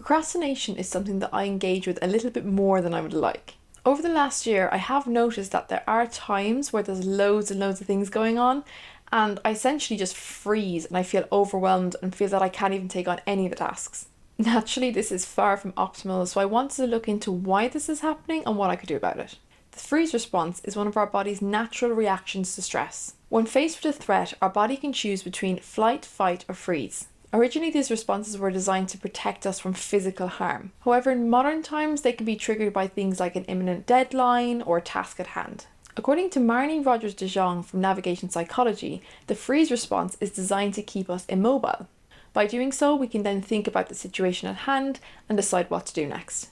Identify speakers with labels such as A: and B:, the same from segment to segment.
A: Procrastination is something that I engage with a little bit more than I would like. Over the last year, I have noticed that there are times where there's loads and loads of things going on, and I essentially just freeze and I feel overwhelmed and feel that I can't even take on any of the tasks. Naturally, this is far from optimal, so I wanted to look into why this is happening and what I could do about it. The freeze response is one of our body's natural reactions to stress. When faced with a threat, our body can choose between flight, fight, or freeze. Originally, these responses were designed to protect us from physical harm. However, in modern times, they can be triggered by things like an imminent deadline or a task at hand. According to Marnie Rogers de Jong from Navigation Psychology, the freeze response is designed to keep us immobile. By doing so, we can then think about the situation at hand and decide what to do next.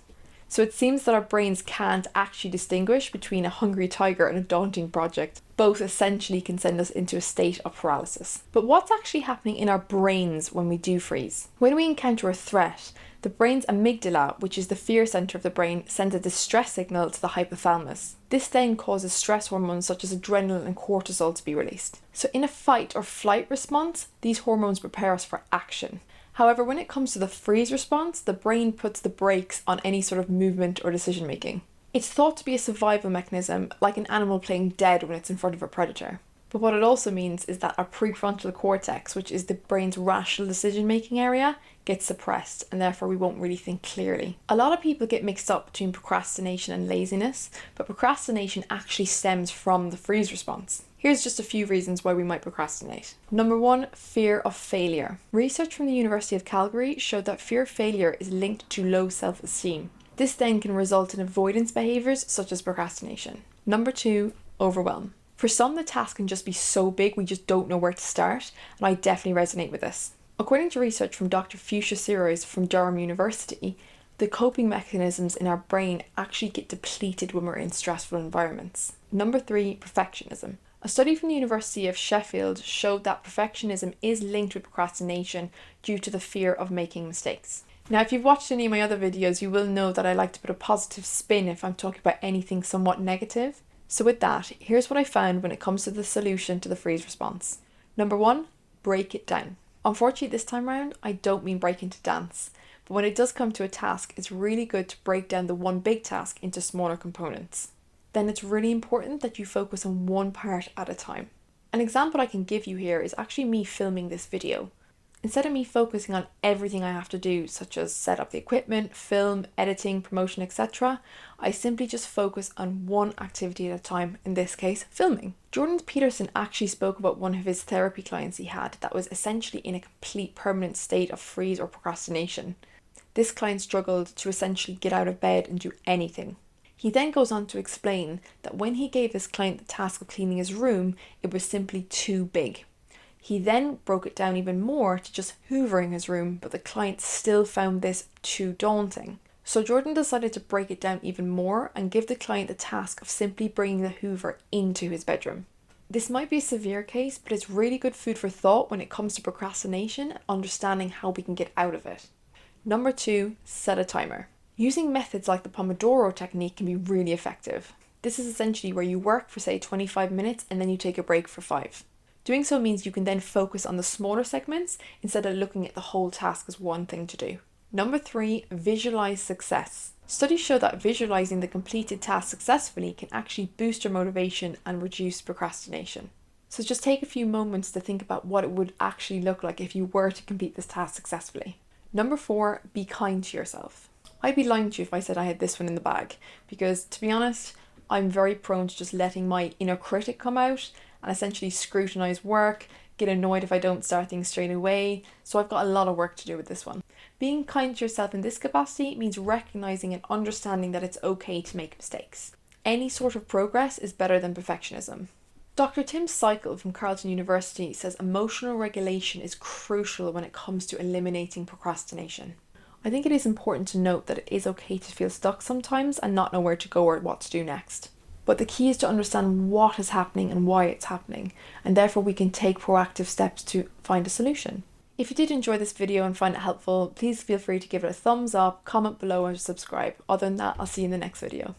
A: So it seems that our brains can't actually distinguish between a hungry tiger and a daunting project. Both essentially can send us into a state of paralysis. But what's actually happening in our brains when we do freeze? When we encounter a threat, the brain's amygdala, which is the fear center of the brain, sends a distress signal to the hypothalamus. This then causes stress hormones such as adrenaline and cortisol to be released. So in a fight or flight response, these hormones prepare us for action. However, when it comes to the freeze response, the brain puts the brakes on any sort of movement or decision making. It's thought to be a survival mechanism, like an animal playing dead when it's in front of a predator. But what it also means is that our prefrontal cortex, which is the brain's rational decision making area, gets suppressed, and therefore we won't really think clearly. A lot of people get mixed up between procrastination and laziness, but procrastination actually stems from the freeze response. Here's just a few reasons why we might procrastinate. Number 1, fear of failure. Research from the University of Calgary showed that fear of failure is linked to low self-esteem. This then can result in avoidance behaviours such as procrastination. Number 2, overwhelm. For some, the task can just be so big we just don't know where to start, and I definitely resonate with this. According to research from Dr. Fuchsia Sirois from Durham University, the coping mechanisms in our brain actually get depleted when we're in stressful environments. Number 3, perfectionism. A study from the University of Sheffield showed that perfectionism is linked with procrastination due to the fear of making mistakes. Now, if you've watched any of my other videos, you will know that I like to put a positive spin if I'm talking about anything somewhat negative. So with that, here's what I found when it comes to the solution to the freeze response. Number 1, break it down. Unfortunately, this time around, I don't mean break into dance, but when it does come to a task, it's really good to break down the one big task into smaller components. Then it's really important that you focus on one part at a time. An example I can give you here is actually me filming this video. Instead of me focusing on everything I have to do, such as set up the equipment, film, editing, promotion, etc., I simply just focus on one activity at a time, in this case, filming. Jordan Peterson actually spoke about one of his therapy clients he had that was essentially in a complete permanent state of freeze or procrastination. This client struggled to essentially get out of bed and do anything. He then goes on to explain that when he gave this client the task of cleaning his room, it was simply too big. He then broke it down even more to just hoovering his room, but the client still found this too daunting. So Jordan decided to break it down even more and give the client the task of simply bringing the hoover into his bedroom. This might be a severe case, but it's really good food for thought when it comes to procrastination and understanding how we can get out of it. Number 2, set a timer. Using methods like the Pomodoro Technique can be really effective. This is essentially where you work for say 25 minutes and then you take a break for 5. Doing so means you can then focus on the smaller segments instead of looking at the whole task as one thing to do. Number 3, visualize success. Studies show that visualizing the completed task successfully can actually boost your motivation and reduce procrastination. So just take a few moments to think about what it would actually look like if you were to complete this task successfully. Number 4, be kind to yourself. I'd be lying to you if I said I had this one in the bag, because to be honest, I'm very prone to just letting my inner critic come out and essentially scrutinize work, get annoyed if I don't start things straight away, so I've got a lot of work to do with this one. Being kind to yourself in this capacity means recognizing and understanding that it's okay to make mistakes. Any sort of progress is better than perfectionism. Dr. Tim Cycle from Carleton University says emotional regulation is crucial when it comes to eliminating procrastination. I think it is important to note that it is okay to feel stuck sometimes and not know where to go or what to do next. But the key is to understand what is happening and why it's happening, and therefore we can take proactive steps to find a solution. If you did enjoy this video and find it helpful, please feel free to give it a thumbs up, comment below and subscribe. Other than that, I'll see you in the next video.